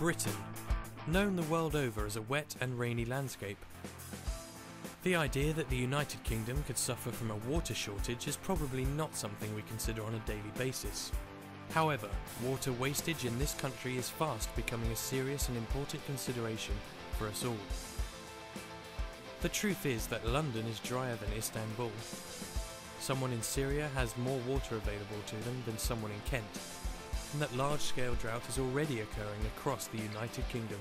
Britain, known the world over as a wet and rainy landscape. The idea that the United Kingdom could suffer from a water shortage is probably not something we consider on a daily basis. However, water wastage in this country is fast becoming a serious and important consideration for us all. The truth is that London is drier than Istanbul. Someone in Syria has more water available to them than someone in Kent, and that large-scale drought is already occurring across the United Kingdom.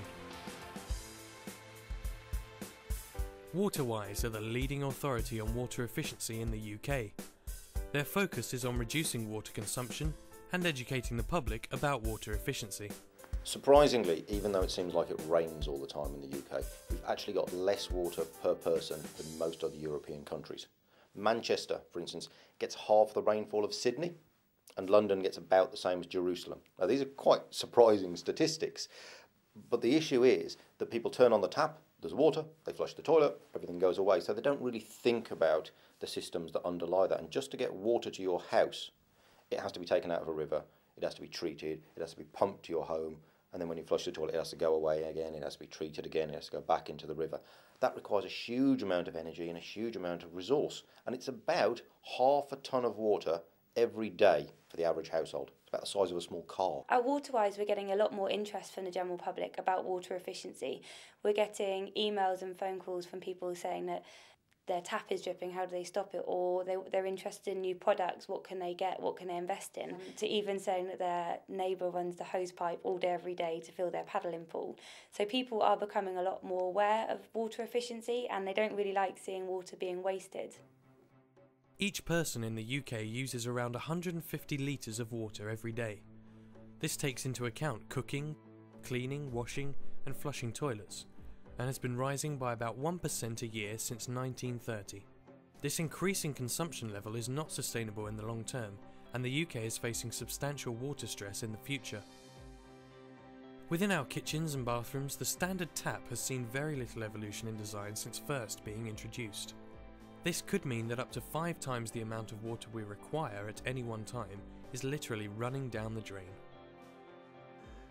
Waterwise are the leading authority on water efficiency in the UK. Their focus is on reducing water consumption and educating the public about water efficiency. Surprisingly, even though it seems like it rains all the time in the UK, we've actually got less water per person than most other European countries. Manchester, for instance, gets half the rainfall of Sydney, and London gets about the same as Jerusalem. Now, these are quite surprising statistics, but the issue is that people turn on the tap, there's water, they flush the toilet, everything goes away, so they don't really think about the systems that underlie that. And just to get water to your house, it has to be taken out of a river, it has to be treated, it has to be pumped to your home, and then when you flush the toilet, it has to go away again, it has to be treated again, it has to go back into the river. That requires a huge amount of energy and a huge amount of resource, and it's about half a tonne of water every day for the average household. It's about the size of a small car. At Waterwise, we're getting a lot more interest from the general public about water efficiency. We're getting emails and phone calls from people saying that their tap is dripping, how do they stop it? Or they're interested in new products, what can they get, what can they invest in? To even saying that their neighbour runs the hose pipe all day every day to fill their paddling pool. So people are becoming a lot more aware of water efficiency, and they don't really like seeing water being wasted. Each person in the UK uses around 150 litres of water every day. This takes into account cooking, cleaning, washing and flushing toilets, and has been rising by about 1% a year since 1930. This increasing consumption level is not sustainable in the long term, and the UK is facing substantial water stress in the future. Within our kitchens and bathrooms, the standard tap has seen very little evolution in design since first being introduced. This could mean that up to 5 times the amount of water we require at any one time is literally running down the drain.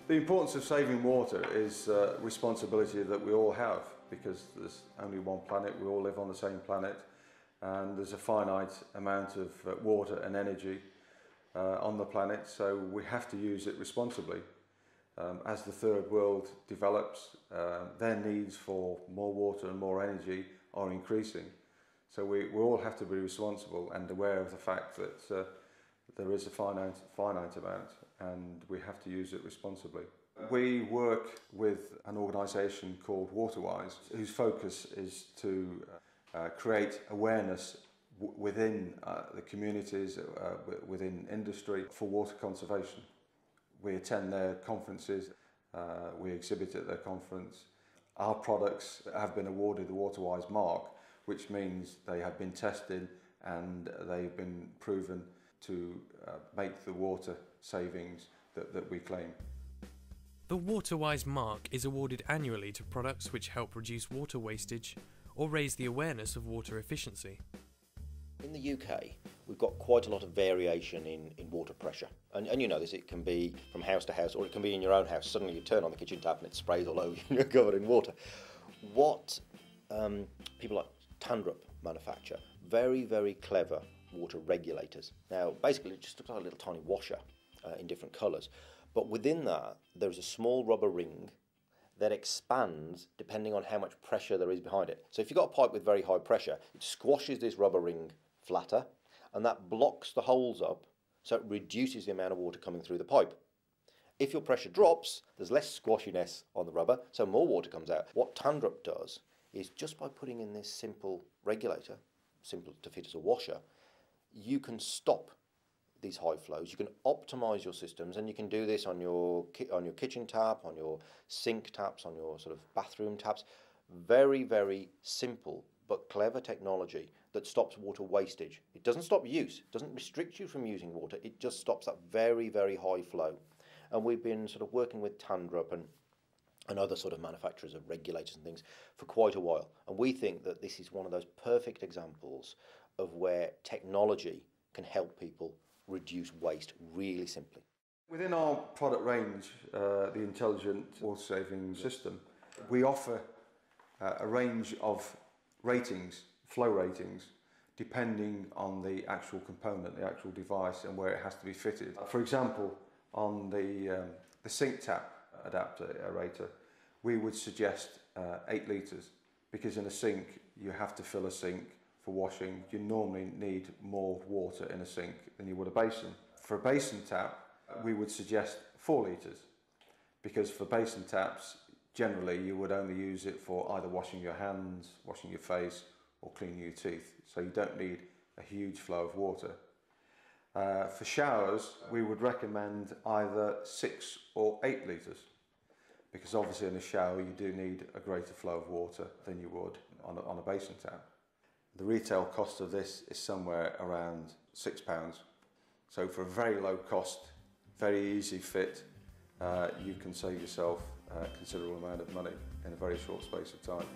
The importance of saving water is a responsibility that we all have, because there's only one planet, we all live on the same planet, and there's a finite amount of water and energy on the planet, so we have to use it responsibly. As the third world develops, their needs for more water and more energy are increasing. So we all have to be responsible and aware of the fact that there is a finite amount, and we have to use it responsibly. We work with an organisation called Waterwise, whose focus is to create awareness within the communities, within industry, for water conservation. We attend their conferences, we exhibit at their conference. Our products have been awarded the Waterwise mark, which means they have been tested and they've been proven to make the water savings that we claim. The Waterwise mark is awarded annually to products which help reduce water wastage or raise the awareness of water efficiency. In the UK, we've got quite a lot of variation in water pressure. And you know this, it can be from house to house, or it can be in your own house. Suddenly you turn on the kitchen tap and it sprays all over you and you're covered in water. What people like Tandrup manufacture, very, very clever water regulators. Now, basically, it just looks like a little tiny washer in different colours. But within that, there's a small rubber ring that expands depending on how much pressure there is behind it. So if you've got a pipe with very high pressure, it squashes this rubber ring flatter, and that blocks the holes up, so it reduces the amount of water coming through the pipe. If your pressure drops, there's less squashiness on the rubber, so more water comes out. What Tandrup does is, just by putting in this simple regulator, simple to fit as a washer, you can stop these high flows, you can optimise your systems, and you can do this on your kitchen tap, on your sink taps, on your sort of bathroom taps. Very, very simple but clever technology that stops water wastage. It doesn't stop use, it doesn't restrict you from using water, it just stops that very, very high flow. And we've been sort of working with Tandrup and other sort of manufacturers of regulators and things for quite a while. And we think that this is one of those perfect examples of where technology can help people reduce waste really simply. Within our product range, the Intelligent Water Saving System, we offer a range of ratings, flow ratings, depending on the actual component, the actual device and where it has to be fitted. For example, on the sink tap adapter aerator, we would suggest 8 litres, because in a sink you have to fill a sink for washing. You normally need more water in a sink than you would a basin. For a basin tap, we would suggest 4 litres, because for basin taps, generally you would only use it for either washing your hands, washing your face, or cleaning your teeth. So you don't need a huge flow of water. For showers, we would recommend either 6 or 8 litres, because obviously in a shower you do need a greater flow of water than you would on a basin tap. The retail cost of this is somewhere around £6. So for a very low cost, very easy fit, you can save yourself a considerable amount of money in a very short space of time.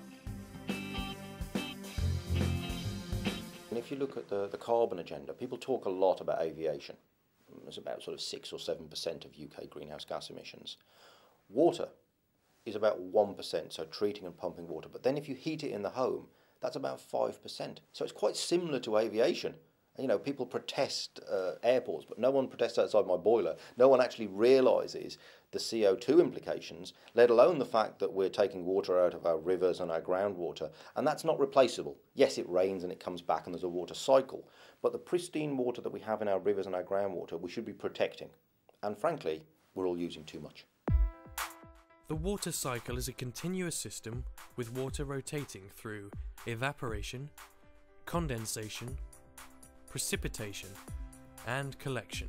And if you look at the carbon agenda, people talk a lot about aviation. It's about sort of 6 or 7% of UK greenhouse gas emissions. Water is about 1%, so treating and pumping water. But then if you heat it in the home, that's about 5%. So it's quite similar to aviation. You know, people protest airports, but no one protests outside my boiler. No one actually realises the CO2 implications, let alone the fact that we're taking water out of our rivers and our groundwater, and that's not replaceable. Yes, it rains and it comes back and there's a water cycle, but the pristine water that we have in our rivers and our groundwater, we should be protecting. And frankly, we're all using too much. The water cycle is a continuous system with water rotating through evaporation, condensation, precipitation, and collection.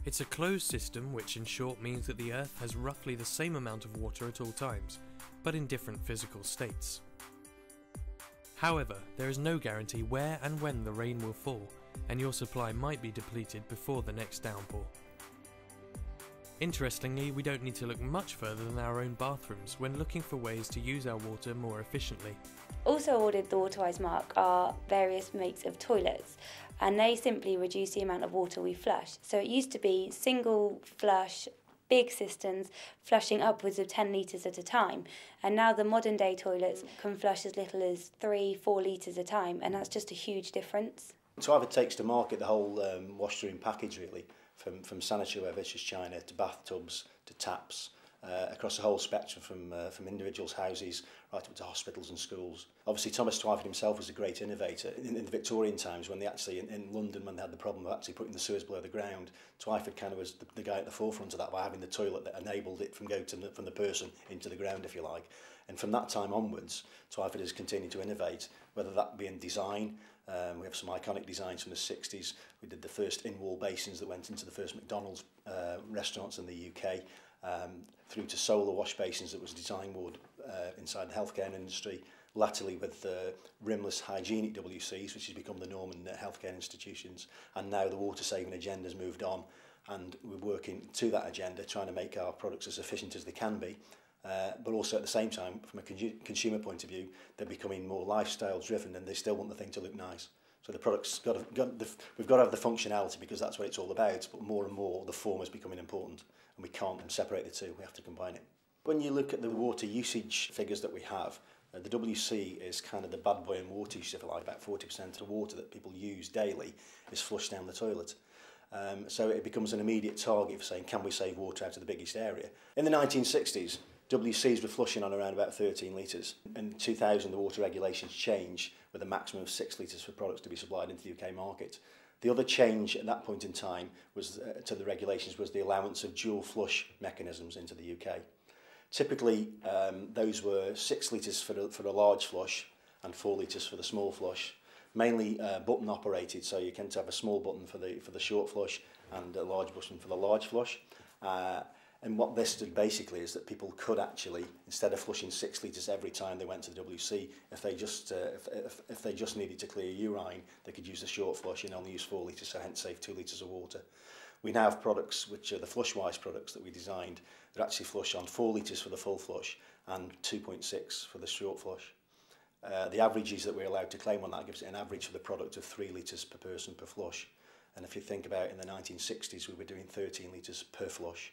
It's a closed system, which in short means that the Earth has roughly the same amount of water at all times, but in different physical states. However, there is no guarantee where and when the rain will fall, and your supply might be depleted before the next downpour. Interestingly, we don't need to look much further than our own bathrooms when looking for ways to use our water more efficiently. Also awarded the Waterwise mark are various makes of toilets, and they simply reduce the amount of water we flush. So it used to be single flush, big cisterns flushing upwards of 10 litres at a time, and now the modern day toilets can flush as little as 3-4 litres a time, and that's just a huge difference. Twyford takes to market the whole wash-through package really, from sanitary ware, vicious china, to bathtubs, to taps, across the whole spectrum from individuals' houses right up to hospitals and schools. Obviously Thomas Twyford himself was a great innovator. In the Victorian times, when they actually, in London, when they had the problem of actually putting the sewers below the ground, Twyford kind of was the guy at the forefront of that by having the toilet that enabled it from from the person into the ground, if you like. And from that time onwards, Twyford has continued to innovate, whether that be in design. We have some iconic designs from the 60s. We did the first in-wall basins that went into the first McDonald's restaurants in the UK, through to solar wash basins that was design wood inside the healthcare industry, latterly with rimless hygienic WCs, which has become the norm in healthcare institutions, and now the water saving agenda has moved on, and we're working to that agenda, trying to make our products as efficient as they can be. But also at the same time, from a consumer point of view, they're becoming more lifestyle driven and they still want the thing to look nice. So the product's we've got to have the functionality because that's what it's all about, but more and more the form is becoming important and we can't separate the two, we have to combine it. When you look at the water usage figures that we have, the WC is kind of the bad boy in water use, if you like. About 40% of the water that people use daily is flushed down the toilet. So it becomes an immediate target for saying, can we save water out of the biggest area? In the 1960s, WCs were flushing on around about 13 litres. In 2000, the water regulations changed with a maximum of 6 litres for products to be supplied into the UK market. The other change at that point in time was to the regulations was the allowance of dual flush mechanisms into the UK. Typically, those were 6 litres for a large flush and 4 litres for the small flush. Mainly button operated, so you tend to have a small button for the short flush and a large button for the large flush. And what this did basically is that people could actually, instead of flushing 6 litres every time they went to the WC, if they just needed to clear urine, they could use the short flush and only use 4 litres, so hence save 2 litres of water. We now have products which are the Flushwise products that we designed that actually flush on 4 litres for the full flush and 2.6 for the short flush. The averages that we're allowed to claim on that gives it an average for the product of 3 litres per person per flush. And if you think about in the 1960s, we were doing 13 litres per flush.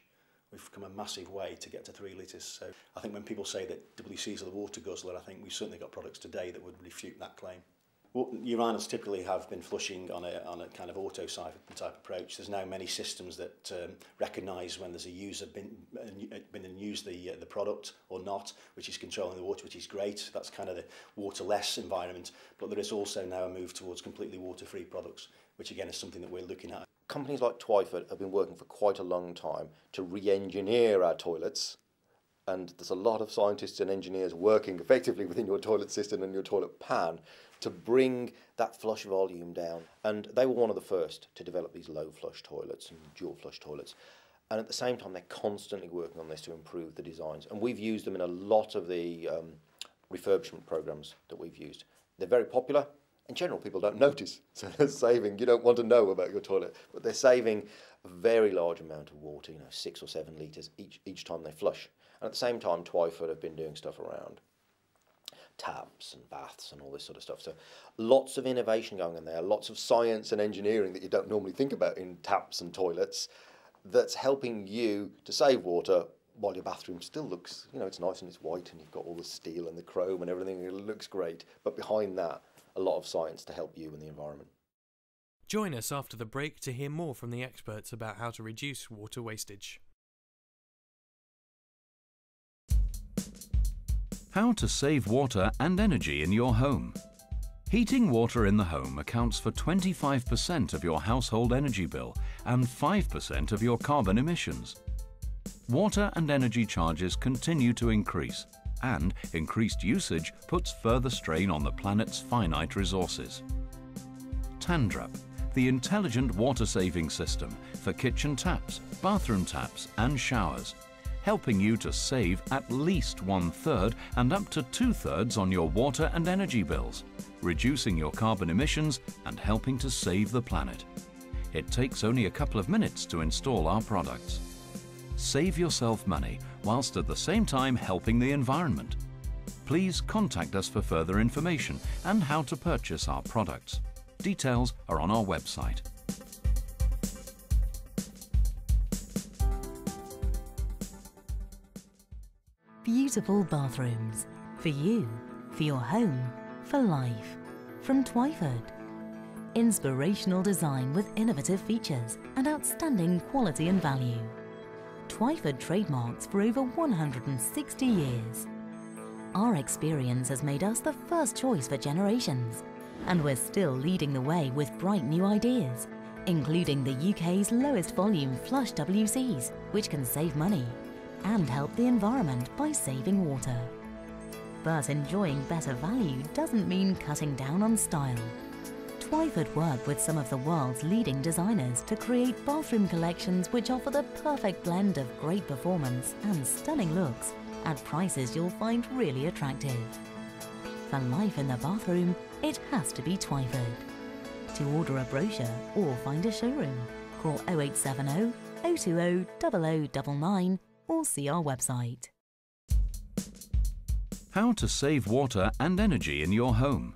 We've come a massive way to get to 3 litres. So I think when people say that WCs are the water guzzler, I think we've certainly got products today that would refute that claim. Well, urinals typically have been flushing on a kind of auto type approach. There's now many systems that recognise when there's a user been and used the product or not, which is controlling the water, which is great. That's kind of the waterless environment. But there is also now a move towards completely water-free products, which again is something that we're looking at. Companies like Twyford have been working for quite a long time to re-engineer our toilets. And there's a lot of scientists and engineers working effectively within your toilet system and your toilet pan to bring that flush volume down. And they were one of the first to develop these low flush toilets and dual flush toilets. And at the same time, they're constantly working on this to improve the designs. And we've used them in a lot of the refurbishment programs that we've used. They're very popular. In general, people don't notice. So they're saving, you don't want to know about your toilet, but they're saving a very large amount of water, 6 or 7 litres each time they flush. And at the same time, Twyford have been doing stuff around taps and baths and all this sort of stuff. So lots of innovation going on there, lots of science and engineering that you don't normally think about in taps and toilets that's helping you to save water while your bathroom still looks, it's nice and it's white and you've got all the steel and the chrome and everything, it looks great. But behind that, a lot of science to help you and the environment. Join us after the break to hear more from the experts about how to reduce water wastage. How to save water and energy in your home. Heating water in the home accounts for 25% of your household energy bill and 5% of your carbon emissions. Water and energy charges continue to increase, and increased usage puts further strain on the planet's finite resources. Tandrup, the intelligent water-saving system for kitchen taps, bathroom taps and showers, helping you to save at least 1/3 and up to 2/3 on your water and energy bills, reducing your carbon emissions and helping to save the planet. It takes only a couple of minutes to install our products. Save yourself money whilst at the same time helping the environment. Please contact us for further information and how to purchase our products. Details are on our website. Beautiful bathrooms. For you, for your home, for life. From Twyford. Inspirational design with innovative features and outstanding quality and value. Twyford trademarks for over 160 years. Our experience has made us the first choice for generations, and we're still leading the way with bright new ideas, including the UK's lowest volume flush WCs, which can save money and help the environment by saving water. But enjoying better value doesn't mean cutting down on style. Twyford work with some of the world's leading designers to create bathroom collections which offer the perfect blend of great performance and stunning looks at prices you'll find really attractive. For life in the bathroom, it has to be Twyford. To order a brochure or find a showroom, call 0870 020 0099 or see our website. How to save water and energy in your home.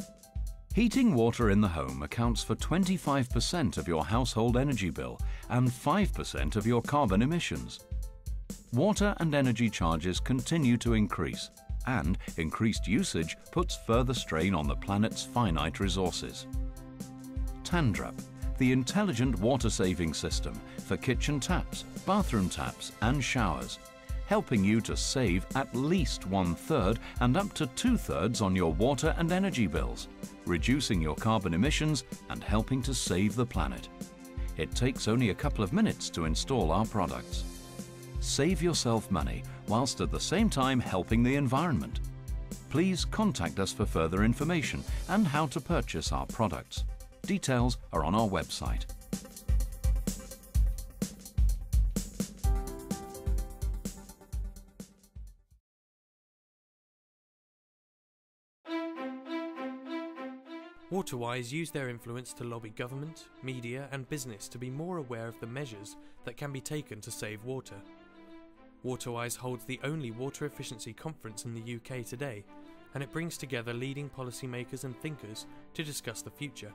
Heating water in the home accounts for 25% of your household energy bill and 5% of your carbon emissions. Water and energy charges continue to increase, and increased usage puts further strain on the planet's finite resources. Tandrup, the intelligent water-saving system for kitchen taps, bathroom taps and showers, helping you to save at least 1/3 and up to 2/3 on your water and energy bills, reducing your carbon emissions and helping to save the planet. It takes only a couple of minutes to install our products. Save yourself money whilst at the same time helping the environment. Please contact us for further information and how to purchase our products. Details are on our website. Waterwise use their influence to lobby government, media and business to be more aware of the measures that can be taken to save water. Waterwise holds the only water efficiency conference in the UK today, and it brings together leading policymakers and thinkers to discuss the future.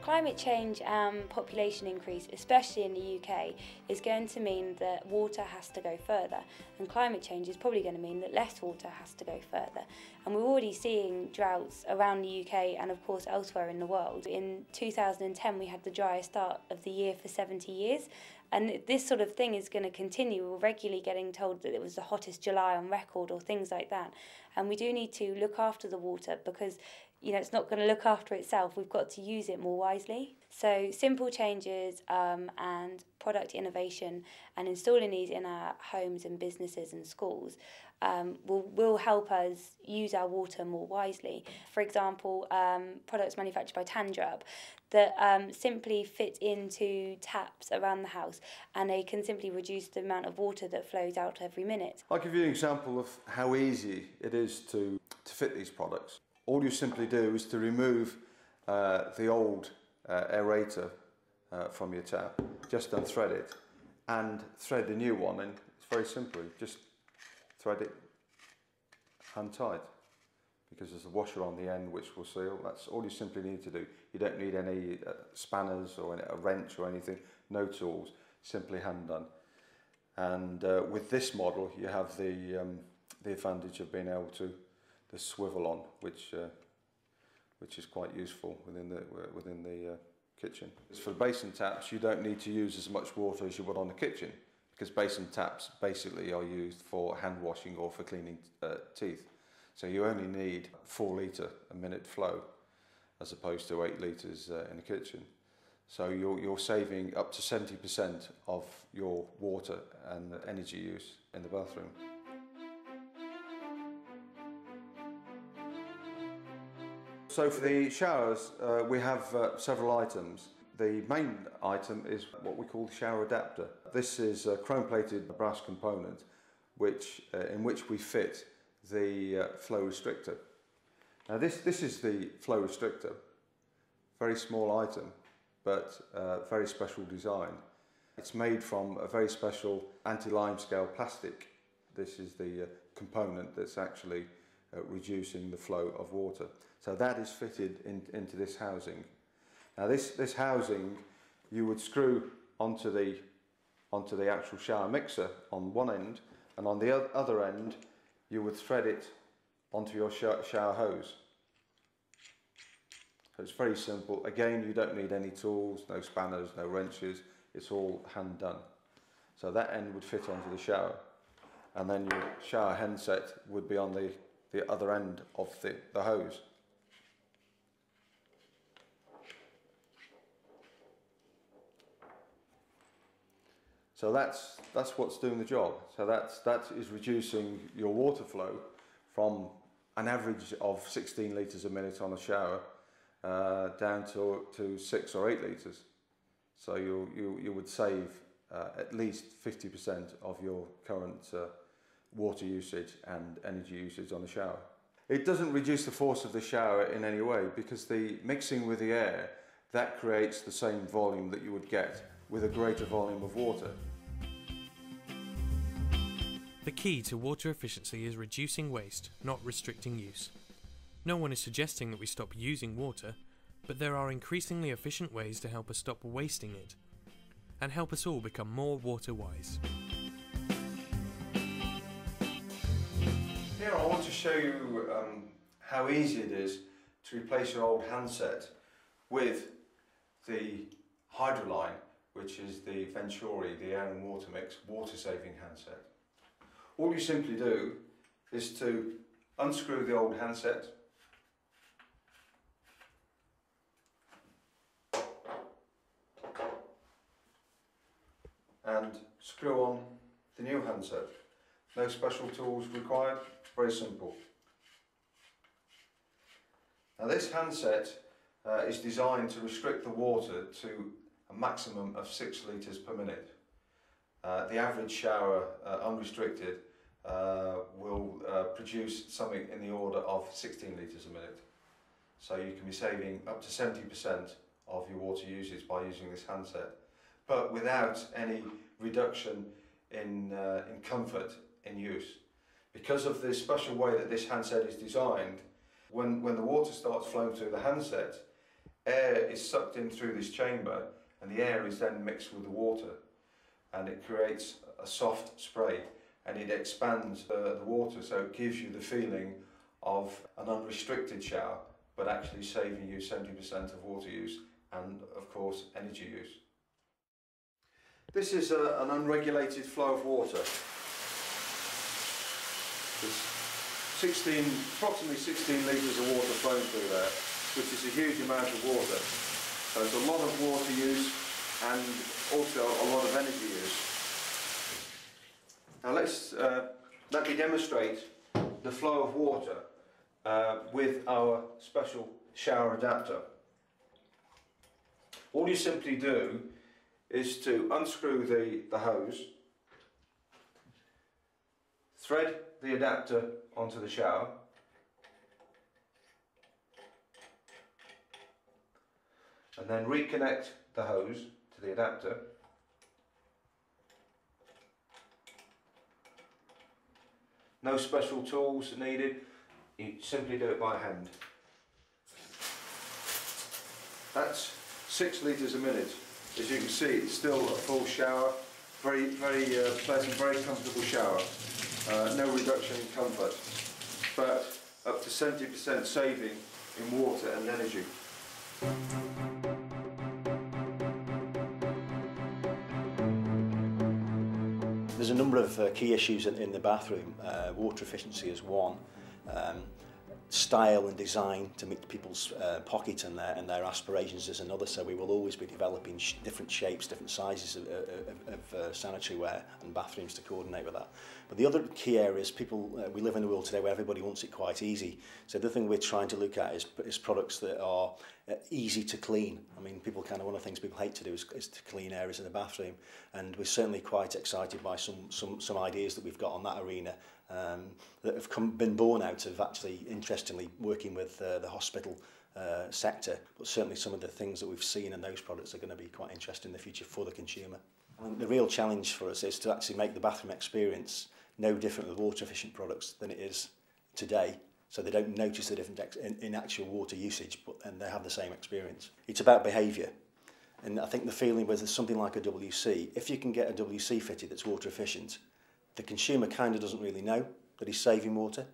Climate change and population increase, especially in the UK, is going to mean that water has to go further, and climate change is probably going to mean that less water has to go further. And we're already seeing droughts around the UK and of course elsewhere in the world. In 2010 we had the driest start of the year for 70 years, and this sort of thing is going to continue. We're regularly getting told that it was the hottest July on record or things like that, and we do need to look after the water because it's not going to look after itself. We've got to use it more wisely. So simple changes and product innovation and installing these in our homes and businesses and schools will help us use our water more wisely. For example, products manufactured by Tandrup that simply fit into taps around the house, and they can simply reduce the amount of water that flows out every minute. I'll give you an example of how easy it is to fit these products. All you simply do is to remove the old aerator from your tap, just unthread it and thread the new one in. It's very simple, just thread it hand tight, because there's a washer on the end which will seal. That's all you simply need to do. You don't need any spanners or a wrench or anything, no tools, simply hand done. And with this model you have the advantage of being able to the swivel on, which is quite useful within the kitchen. For basin taps, you don't need to use as much water as you would on the kitchen, because basin taps basically are used for hand washing or for cleaning teeth. So you only need 4 litre a minute flow, as opposed to 8 litres in the kitchen. So you're saving up to 70% of your water and energy use in the bathroom. So for the showers, we have several items. The main item is what we call the shower adapter. This is a chrome-plated brass component in which we fit the flow restrictor. Now this is the flow restrictor. Very small item, but very special design. It's made from a very special anti-limescale plastic. This is the component that's actually reducing the flow of water. So that is fitted into this housing. Now this housing you would screw onto the actual shower mixer on one end, and on the other end you would thread it onto your shower hose. So it's very simple. Again, you don't need any tools, no spanners, no wrenches. It's all hand done. So that end would fit onto the shower, and then your shower handset would be on the other end of the hose. So that's what's doing the job. So that is reducing your water flow from an average of 16 litres a minute on a shower down to 6 or 8 litres. So you would save at least 50% of your current water usage and energy usage on the shower. It doesn't reduce the force of the shower in any way, because the mixing with the air, that creates the same volume that you would get with a greater volume of water. The key to water efficiency is reducing waste, not restricting use. No one is suggesting that we stop using water, but there are increasingly efficient ways to help us stop wasting it, and help us all become more water wise. Here I want to show you how easy it is to replace your old handset with the Hydroline, which is the Venturi, the air and water mix, water saving handset. All you simply do is to unscrew the old handset, and screw on the new handset. No special tools required, very simple. Now this handset is designed to restrict the water to a maximum of 6 litres per minute. The average shower, unrestricted, will produce something in the order of 16 litres a minute. So you can be saving up to 70% of your water usage by using this handset, but without any reduction in comfort in use. Because of the special way that this handset is designed, when the water starts flowing through the handset, Air is sucked in through this chamber, and the air is then mixed with the water, and it creates a soft spray, and it expands the water, so it gives you the feeling of an unrestricted shower, but actually saving you 70% of water use and, of course, energy use. This is an unregulated flow of water. There's approximately 16 litres of water flowing through there, which is a huge amount of water. So it's a lot of water use and also a lot of energy use. Now let me demonstrate the flow of water with our special shower adapter. All you simply do is to unscrew the hose, thread the adapter onto the shower, and then reconnect the hose to the adapter. No special tools are needed, you simply do it by hand. That's 6 litres a minute. As you can see, it's still a full shower, very pleasant, very comfortable shower. No reduction in comfort, but up to 70% saving in water and energy. There's a number of key issues in the bathroom. Water efficiency is one. Style and design to meet people's pocket and their aspirations is another, so we will always be developing different shapes, different sizes of sanitary ware and bathrooms to coordinate with that. But the other key area is we live in a world today where everybody wants it quite easy, so the thing we're trying to look at is products that are easy to clean. I mean, one of the things people hate to do is to clean areas in the bathroom, and we're certainly quite excited by some ideas that we've got on that arena that have been born out of actually, interestingly, working with the hospital sector. But certainly some of the things that we've seen in those products are going to be quite interesting in the future for the consumer. And the real challenge for us is to actually make the bathroom experience no different with water efficient products than it is today, so they don't notice the difference in actual water usage, and they have the same experience. It's about behaviour. And I think the feeling with something like a WC, if you can get a WC fitted that's water efficient, the consumer kind of doesn't really know that he's saving water.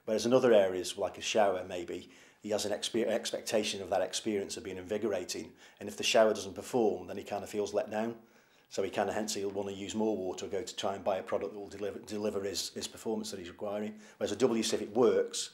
Whereas in other areas, like a shower maybe, he has an expectation of that experience of being invigorating, and if the shower doesn't perform, then he kind of feels let down. So hence he'll want to use more water or go to try and buy a product that will deliver his performance that he's requiring. Whereas a WC, if it works,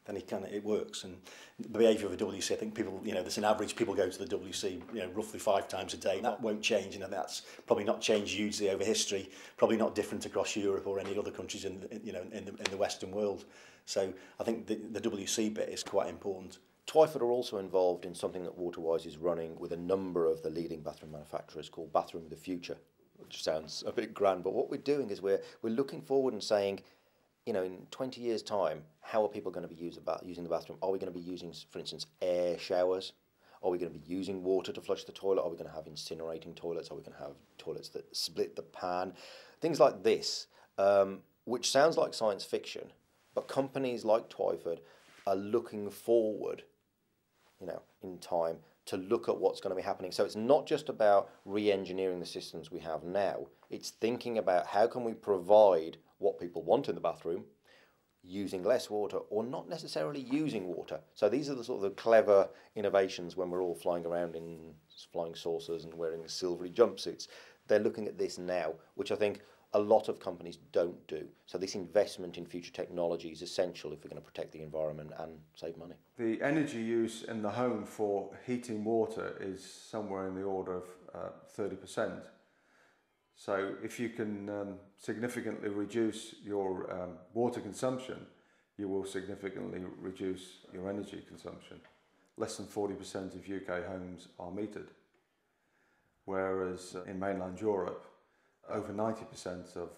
then it works. And the behaviour of a WC, I think people, there's an average, people go to the WC, roughly 5 times a day. That won't change, that's probably not changed hugely over history, probably not different across Europe or any other countries in the Western world. So I think the WC bit is quite important. Twyford are also involved in something that Waterwise is running with a number of the leading bathroom manufacturers called Bathroom of the Future, which sounds a bit grand, but what we're doing is we're looking forward and saying, in 20 years' time, how are people going to be using the bathroom? Are we going to be using, for instance, air showers? Are we going to be using water to flush the toilet? Are we going to have incinerating toilets? Are we going to have toilets that split the pan? Things like this, which sounds like science fiction, but companies like Twyford are looking forward, in time to look at what's going to be happening. So it's not just about re-engineering the systems we have now. It's thinking about how can we provide what people want in the bathroom using less water or not necessarily using water. So these are the sort of the clever innovations when we're all flying around in flying saucers and wearing silvery jumpsuits. They're looking at this now, which I think a lot of companies don't do. So this investment in future technology is essential if we're going to protect the environment and save money. The energy use in the home for heating water is somewhere in the order of 30%. So if you can significantly reduce your water consumption, you will significantly reduce your energy consumption. Less than 40% of UK homes are metered, whereas in mainland Europe, over 90% of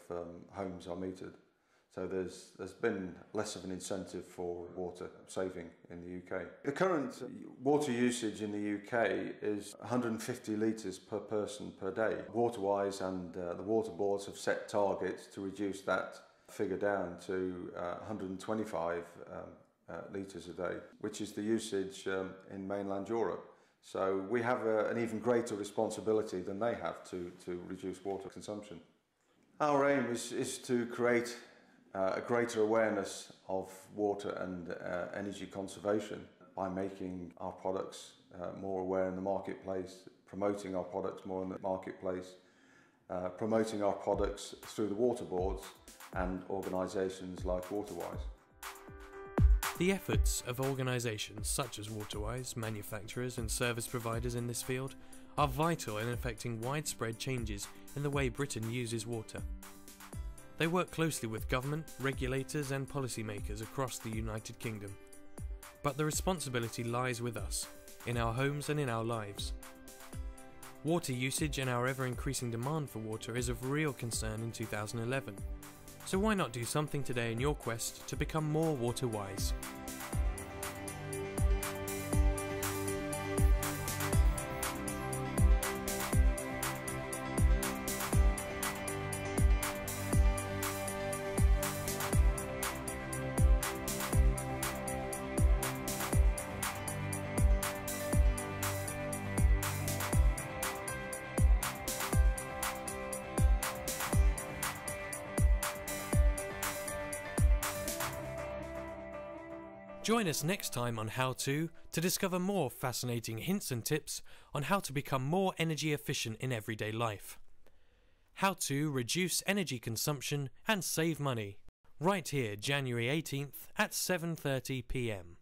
homes are metered. So there's been less of an incentive for water saving in the UK. The current water usage in the UK is 150 litres per person per day. Waterwise and the water boards have set targets to reduce that figure down to 125 litres a day, which is the usage in mainland Europe. So we have an even greater responsibility than they have to reduce water consumption. Our aim is to create a greater awareness of water and energy conservation by making our products more aware in the marketplace, promoting our products more in the marketplace, promoting our products through the water boards and organisations like Waterwise. The efforts of organisations such as Waterwise, manufacturers and service providers in this field are vital in effecting widespread changes in the way Britain uses water. They work closely with government, regulators and policymakers across the United Kingdom. But the responsibility lies with us, in our homes and in our lives. Water usage and our ever-increasing demand for water is of real concern in 2011. So why not do something today in your quest to become more water wise? Join us next time on How To discover more fascinating hints and tips on how to become more energy efficient in everyday life. How to reduce energy consumption and save money. Right here, January 18th at 7:30 p.m.